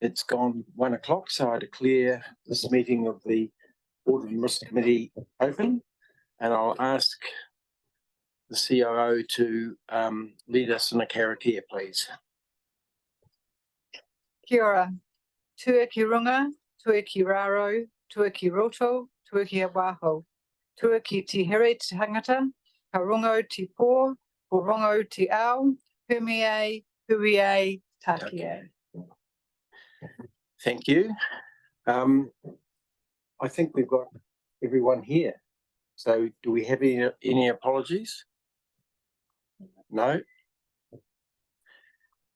It's gone 1 o'clock, so I declare this meeting of the Audit and Risk Committee open, and I'll ask the COO to lead us in a karakia, please. Kia ora. Tua ki runga, tua ki raro, tua ki roto, tua ki awaho. Tua ki te here te tangata, ka rongo te pō, ko rongo te ao, humie, huie, takie. Thank you. I think we've got everyone here. So do we have any apologies? No?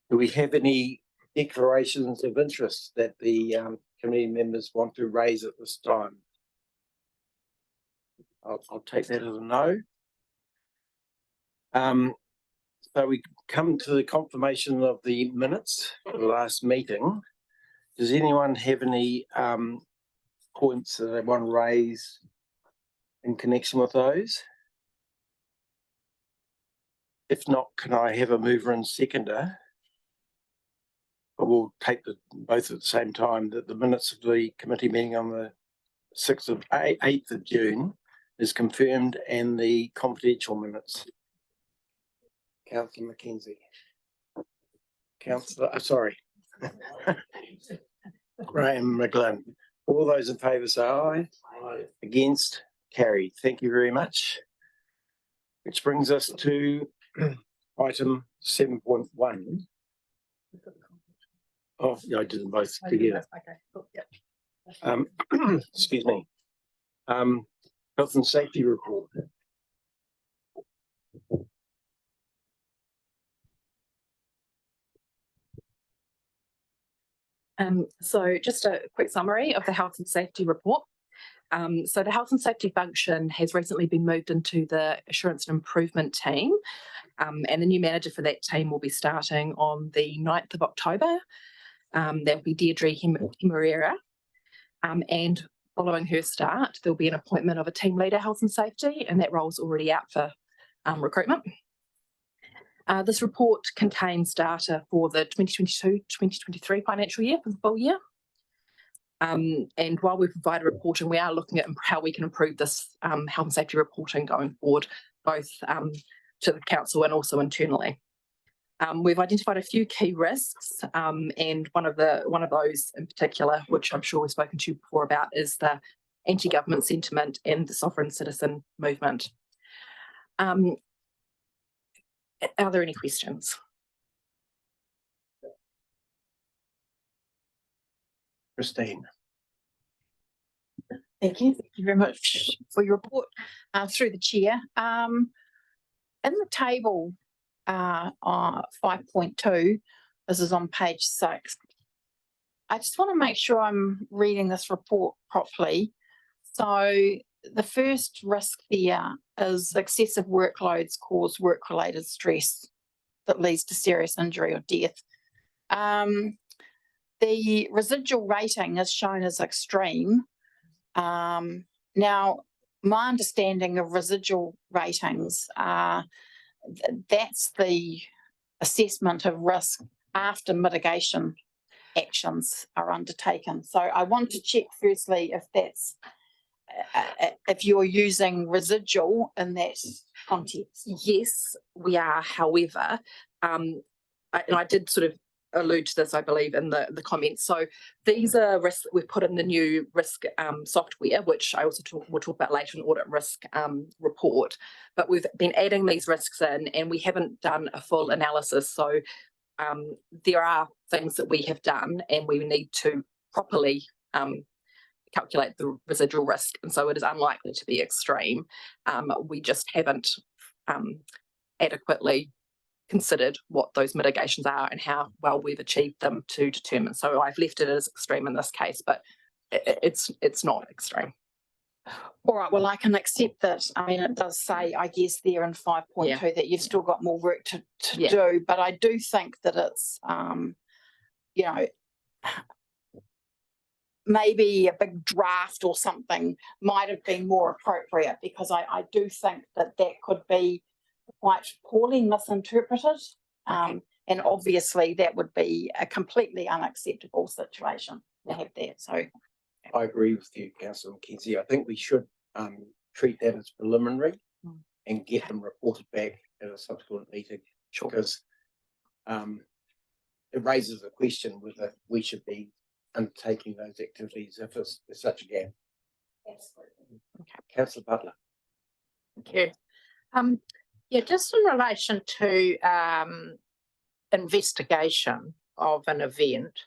Do we have any declarations of interest that the committee members want to raise at this time? I'll take that as a no. So we come to the confirmation of the minutes for the last meeting. Does anyone have any points that they want to raise in connection with those? If not, can I have a mover and seconder? But we'll take both at the same time. That the minutes of the committee meeting on the 8th of June is confirmed, and the confidential minutes. Councillor Mackenzie. Sorry. Graham McGlynn. All those in favour say aye. Aye. Against? Carried. Thank you very much. Which brings us to item 7.1. Oh, yeah, I did them both together. Okay, cool. Yep. Excuse me. Health and safety report. So just a quick summary of the health and safety report. So the health and safety function has recently been moved into the assurance and improvement team, and the new manager for that team will be starting on the 9th of October. That will be Deirdre Himerera, and following her start, there'll be an appointment of a team leader health and safety, and that role is already out for recruitment. This report contains data for the 2022-2023 financial year for the full year. And while we provide a reporting, we are looking at how we can improve this health and safety reporting going forward, both to the council and also internally. We've identified a few key risks, and one of those in particular, which I'm sure we've spoken to you before about, is the anti-government sentiment and the sovereign citizen movement. Are there any questions? Christine. Thank you very much for your report through the chair. In the table on 5.2, this is on page 6. I just want to make sure I'm reading this report properly. So the first risk there is excessive workloads cause work-related stress that leads to serious injury or death. The residual rating is shown as extreme. Now, my understanding of residual ratings, that's the assessment of risk after mitigation actions are undertaken. So I want to check firstly if that's if you're using residual in that context. Yes, we are. However, and I did sort of allude to this, I believe, in the comments. So these are risks that we've put in the new risk software, which I also will talk about later in the audit risk report. But we've been adding these risks in, and we haven't done a full analysis. So there are things that we have done, and we need to properly calculate the residual risk, and so it is unlikely to be extreme. We just haven't adequately considered what those mitigations are and how well we've achieved them to determine. So I've left it as extreme in this case, but it's not extreme. All right, well, I can accept that. I mean, it does say, I guess, there in 5.2 that you've still got more work to do, but I do think that it's, you know, maybe a big draft or something might have been more appropriate, because I do think that that could be quite poorly misinterpreted. And obviously that would be a completely unacceptable situation to have that. So, I agree with you, Councillor McKenzie. I think we should treat that as preliminary and get them reported back at a subsequent meeting. Sure. Because it raises a question whether we should be undertaking those activities if there's such a gap. absolutely. Councillor Butler. Thank you. Yeah, just in relation to investigation of an event,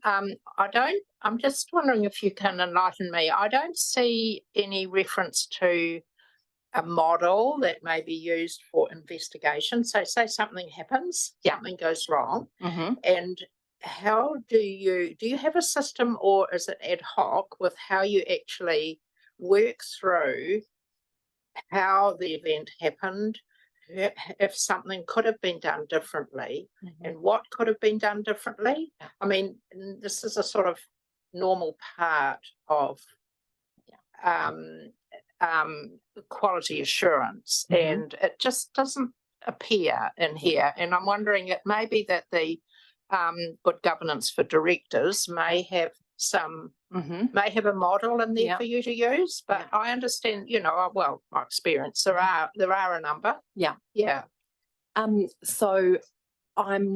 I'm just wondering if you can enlighten me. I don't see any reference to a model that may be used for investigation. So say something happens, something goes wrong, and how do you have a system, or is it ad hoc with how you actually work through how the event happened, if something could have been done differently, and what could have been done differently? I mean, this is a sort of normal part of quality assurance, and it just doesn't appear in here. And I'm wondering, it may be that the good governance for directors may have may have a model in there for you to use, but I understand, well, my experience, there are a number. So I'm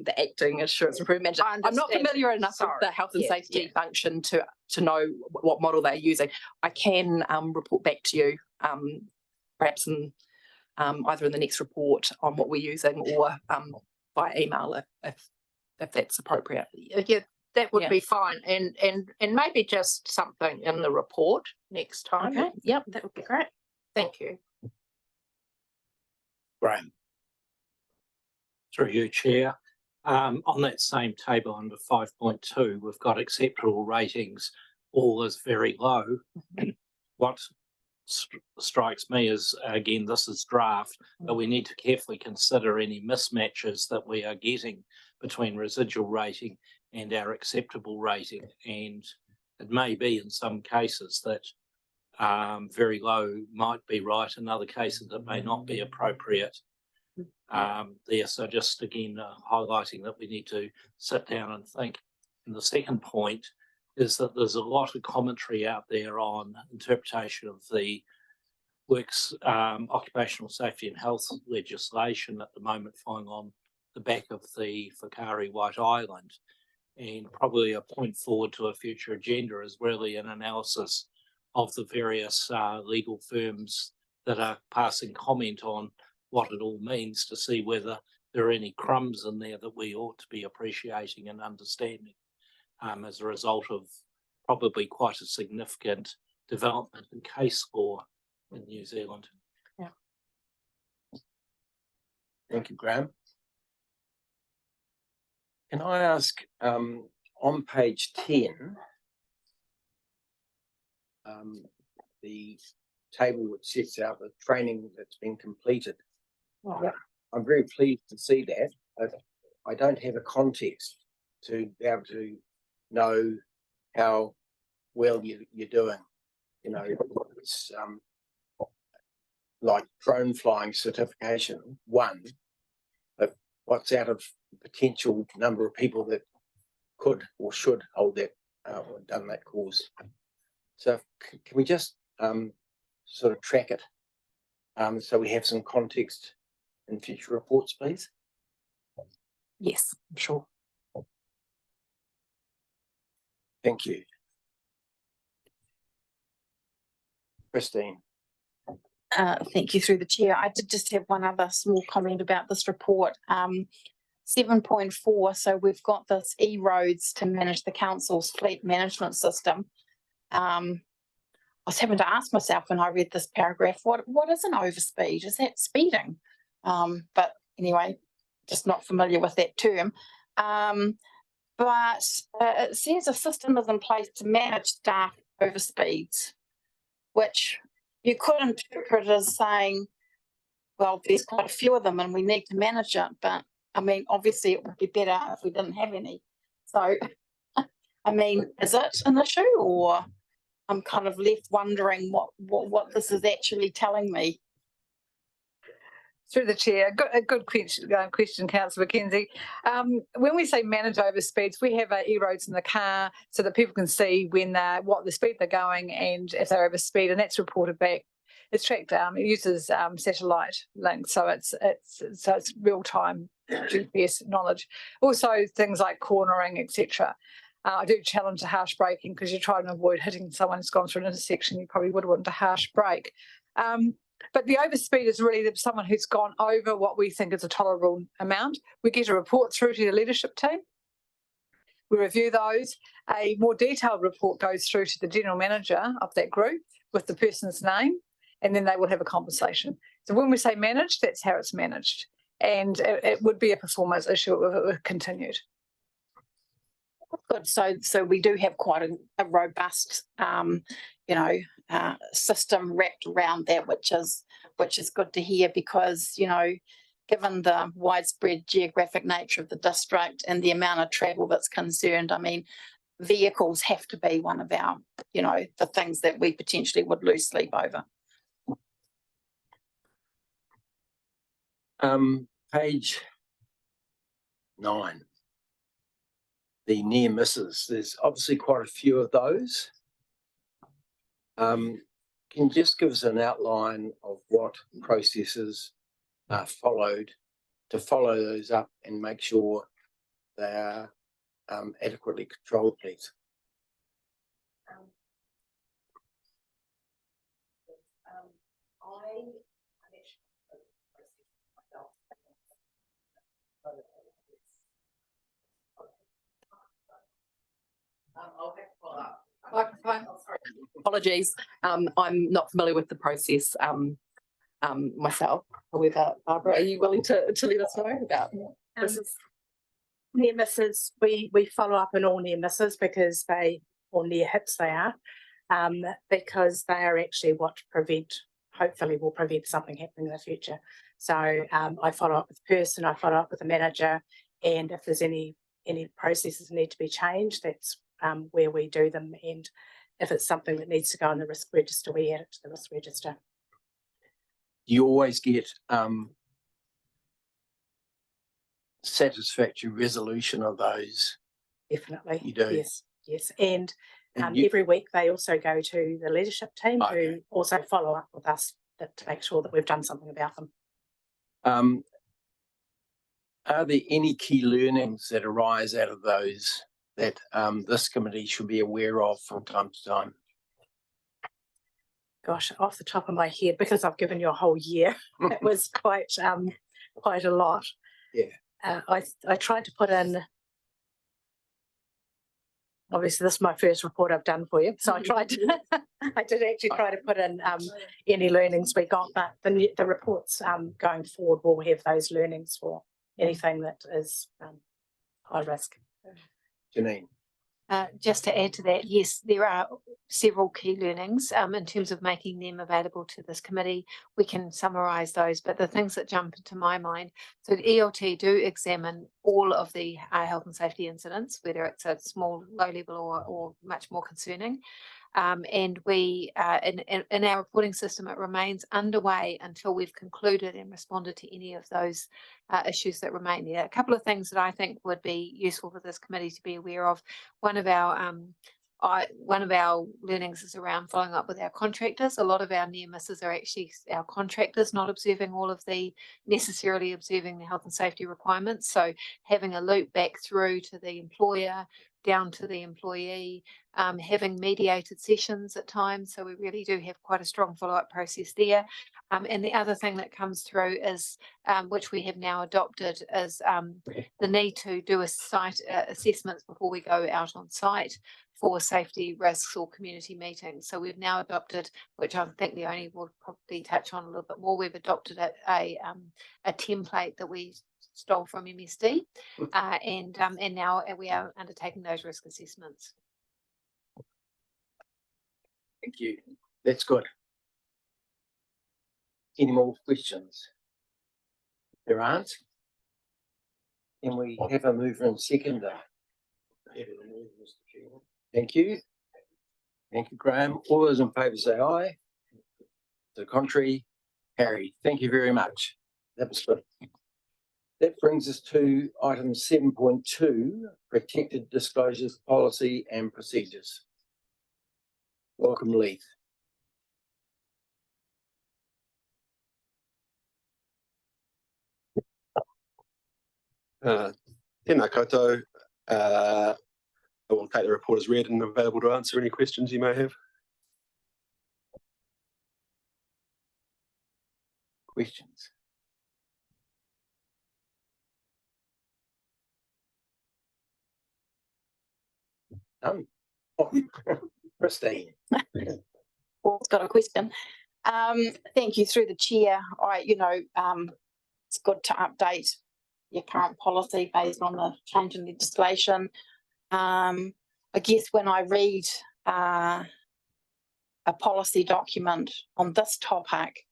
the acting assurance improvement manager. I'm not familiar enough with the health and safety function to know what model they're using. I can report back to you, perhaps in either in the next report on what we're using, or by email if that's appropriate. Yeah, that would be fine, and maybe just something in the report next time. Okay. Yep, that would be great. Thank you. Graham. Through you, Chair. On that same table under 5.2, we've got acceptable ratings. All is very low. What strikes me is, again, this is draft, but we need to carefully consider any mismatches that we are getting between residual rating and our acceptable rating. And it may be in some cases that very low might be right, in other cases it may not be appropriate there. So just again highlighting that we need to sit down and think. And the second point is that there's a lot of commentary out there on interpretation of the works occupational safety and health legislation at the moment, following on the back of the Whakaari White Island. And probably a point forward to a future agenda is really an analysis of the various legal firms that are passing comment on what it all means, to see whether there are any crumbs in there that we ought to be appreciating and understanding as a result of probably quite a significant development in case law in New Zealand. Yeah. Thank you, Graham. Can I ask, on page 10, the table which sets out the training that's been completed. I'm very pleased to see that, but I don't have a context to be able to know how well you're doing. It's like drone flying certification, one, but what's out of the potential number of people that could or should hold that or done that course? So can we just sort of track it so we have some context in future reports, please? Yes, sure. Thank you. Christine. Thank you, through the chair. I did just have one other small comment about this report. 7.4, so we've got this e-roads to manage the council's fleet management system. I was having to ask myself when I read this paragraph, what is an overspeed? Is that speeding? But anyway, just not familiar with that term. But it says a system is in place to manage staff overspeeds, which you could interpret as saying, well, there's quite a few of them and we need to manage it. But I mean, obviously it would be better if we didn't have any. So, I mean, is it an issue, or I'm kind of left wondering what this is actually telling me? Through the chair, a good question, Councillor Mackenzie. When we say manage over speeds, we have e-roads in the car so that people can see when what the speed they're going and if they're over speed, and that's reported back. It's tracked. It uses satellite links, so it's real time GPS knowledge. Also, things like cornering, etc. I do challenge the harsh braking because you're trying to avoid hitting someone who's gone through an intersection. You probably would want a harsh brake. But the overspeed is really someone who's gone over what we think is a tolerable amount. We get a report through to the leadership team. We review those. A more detailed report goes through to the general manager of that group with the person's name, and then they will have a conversation. So when we say managed, that's how it's managed. And it would be a performance issue if it were continued. Good. So we do have quite a robust, system wrapped around that, which is good to hear because, given the widespread geographic nature of the district and the amount of travel that's concerned, I mean, vehicles have to be one of our, the things that we potentially would lose sleep over. Page 9. The near misses. There's obviously quite a few of those. Can you just give us an outline of what processes are followed to follow those up and make sure they are adequately controlled, please? I'll have to follow up. Microphone. Oh, sorry. Apologies. I'm not familiar with the process myself. However, Barbara, are you willing to let us know about this? Near misses, we follow up on all near misses because or near hits they are, because they are actually what hopefully will prevent something happening in the future. So I follow up with the person, I follow up with the manager, and if there's any processes need to be changed, that's where we do them. And if it's something that needs to go on the risk register, we add it to the risk register. You always get satisfactory resolution of those. Definitely. You do? Yes. And you, every week they also go to the leadership team who also follow up with us to make sure that we've done something about them. Are there any key learnings that arise out of those that this committee should be aware of from time to time? Gosh, off the top of my head, because I've given you a whole year, it was quite a lot. Yeah. I tried to put in. Obviously, this is my first report I've done for you, so I did actually try to put in any learnings we got, but the reports going forward will have those learnings for anything that is high risk. Janine. Just to add to that, yes, there are several key learnings in terms of making them available to this committee. We can summarise those, but the things that jump into my mind, so the ELT do examine all of the health and safety incidents, whether it's a small, low level or much more concerning. And we, in our reporting system, it remains underway until we've concluded and responded to any of those issues that remain there. A couple of things that I think would be useful for this committee to be aware of. One of our learnings is around following up with our contractors. A lot of our near misses are actually our contractors not necessarily observing the health and safety requirements. So having a loop back through to the employer, down to the employee, having mediated sessions at times. So we really do have quite a strong follow-up process there. And the other thing that comes through is, which we have now adopted, is the need to do a site assessments before we go out on site for safety risks or community meetings. So we've now adopted, which I think the only will probably touch on a little bit more, we've adopted a template that we stole from MSD, and now we are undertaking those risk assessments. Thank you. That's good. Any more questions? There aren't. Can we have a mover and seconder? Thank you. Thank you, Graham. All those in favour say aye. To the contrary, carried. Thank you very much. That was good. That brings us to item 7.2, protected disclosures policy and procedures. Welcome, Leith. Tēnā koutou. I will take the report as read and available to answer any questions you may have. Questions? None. Oh, Christine. Paul's got a question. Thank you through the chair. It's good to update your current policy based on the change in legislation. I guess when I read a policy document on this topic,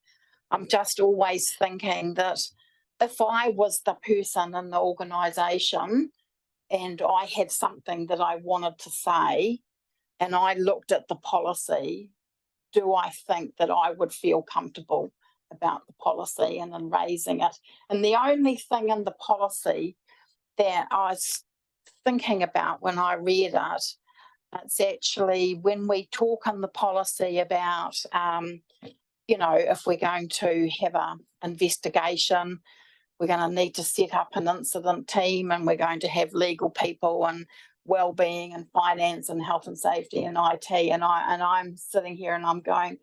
I'm just always thinking that if I was the person in the organisation and I had something that I wanted to say and I looked at the policy, do I think that I would feel comfortable about the policy and then raising it? And the only thing in the policy that I was thinking about when I read it, it's actually when we talk in the policy about, if we're going to have an investigation, we're going to need to set up an incident team and we're going to have legal people and wellbeing and finance and health and safety and IT. And I'm sitting here and I'm going,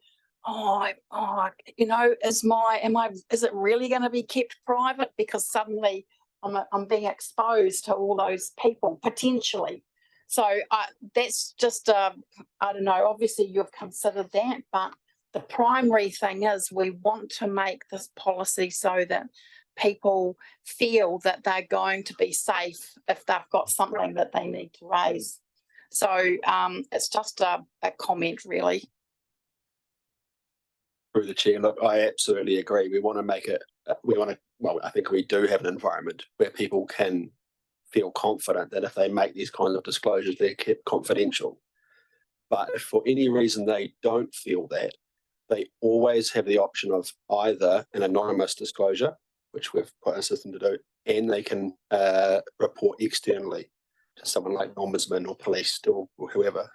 is it really going to be kept private? Because suddenly I'm being exposed to all those people potentially. So that's just, I don't know, obviously you've considered that, but the primary thing is we want to make this policy so that people feel that they're going to be safe if they've got something that they need to raise. So it's just a comment really. Through the chair, look, I absolutely agree. We want to make it, I think we do have an environment where people can feel confident that if they make these kinds of disclosures, they're kept confidential. But if for any reason they don't feel that, they always have the option of either an anonymous disclosure, which we've put a system to do, and they can report externally to someone like Ombudsman or police or whoever.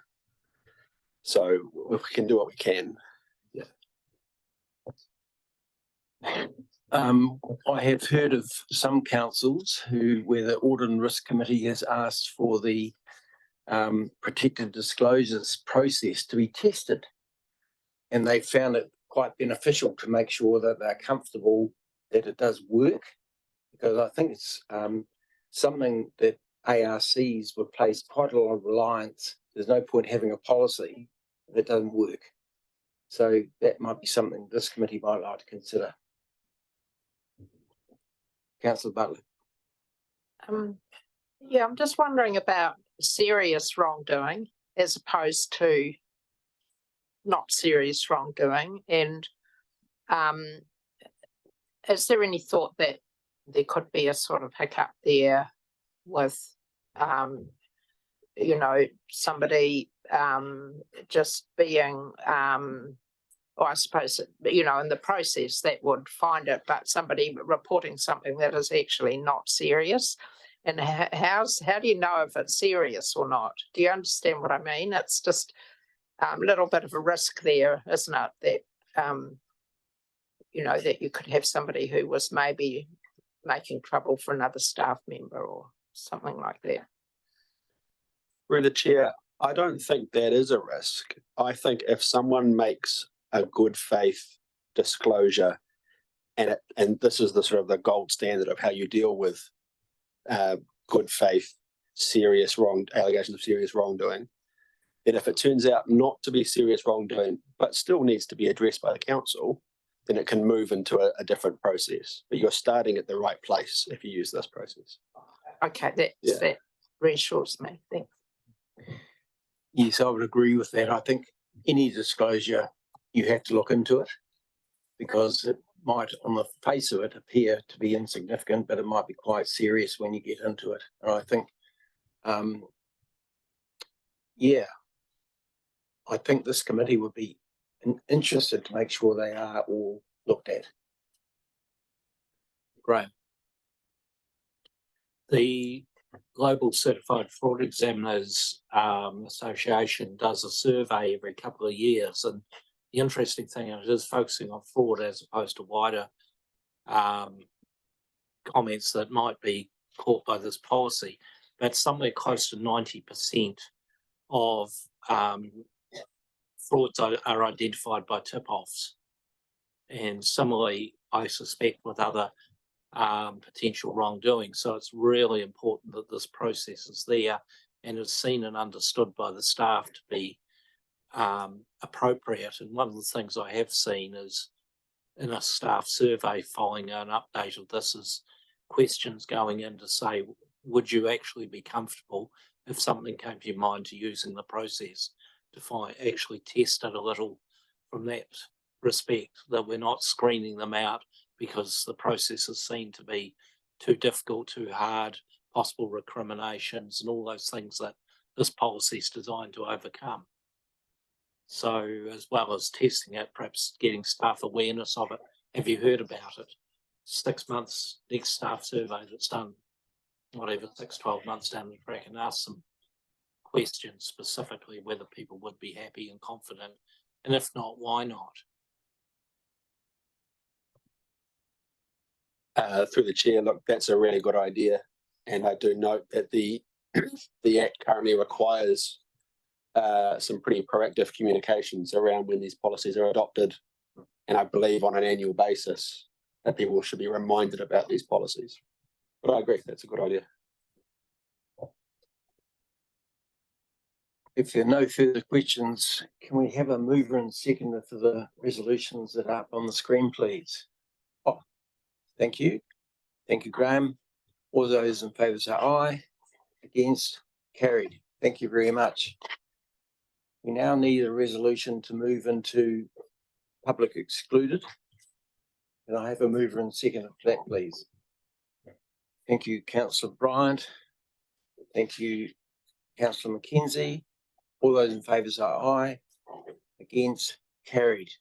So we can do what we can. Yeah. I have heard of some councils where the Audit and Risk Committee has asked for the protected disclosures process to be tested. And they found it quite beneficial to make sure that they're comfortable that it does work. Because I think it's something that ARCs would place quite a lot of reliance. There's no point having a policy that doesn't work. So that might be something this committee might like to consider. Councillor Butler. Yeah, I'm just wondering about serious wrongdoing as opposed to not serious wrongdoing. And is there any thought that there could be a sort of hiccup there with, somebody just being, or I suppose, in the process that would find it, but somebody reporting something that is actually not serious. And how do you know if it's serious or not? Do you understand what I mean? It's just a little bit of a risk there, isn't it? That, that you could have somebody who was maybe making trouble for another staff member or something like that. Through the chair, I don't think that is a risk. I think if someone makes a good faith disclosure, and this is the sort of the gold standard of how you deal with good faith, allegations of serious wrongdoing, then if it turns out not to be serious wrongdoing, but still needs to be addressed by the council, then it can move into a different process. But you're starting at the right place if you use this process. Okay, that reassures me. Thanks. Yes, I would agree with that. I think any disclosure, you have to look into it because it might, on the face of it, appear to be insignificant, but it might be quite serious when you get into it. And I think, I think this committee would be interested to make sure they are all looked at. Graham. The Global Certified Fraud Examiners Association does a survey every couple of years, and the interesting thing is it is focusing on fraud as opposed to wider comments that might be caught by this policy. But somewhere close to 90% of frauds are identified by tip-offs. And similarly, I suspect with other potential wrongdoing. So it's really important that this process is there and is seen and understood by the staff to be appropriate. And one of the things I have seen is in a staff survey following an update of this is questions going in to say, would you actually be comfortable if something came to your mind to using the process to actually test it a little from that respect, that we're not screening them out because the process is seen to be too difficult, too hard, possible recriminations and all those things that this policy is designed to overcome. So as well as testing it, perhaps getting staff awareness of it. Have you heard about it? 6 months, next staff survey that's done, whatever, 6-12 months down the track, and ask some questions specifically whether people would be happy and confident, and if not, why not? Through the chair, look, that's a really good idea, and I do note that the Act currently requires some pretty proactive communications around when these policies are adopted, and I believe on an annual basis that people should be reminded about these policies. But I agree, that's a good idea. If there are no further questions, can we have a mover and seconder for the resolutions that are up on the screen, please? Oh, thank you. Thank you, Graham. All those in favour say aye. Against? Carried. Thank you very much. We now need a resolution to move into public excluded. Can I have a mover and seconder for that, please? Thank you, Councillor Bryant. Thank you, Councillor McKenzie. All those in favour say aye. Against? Carried.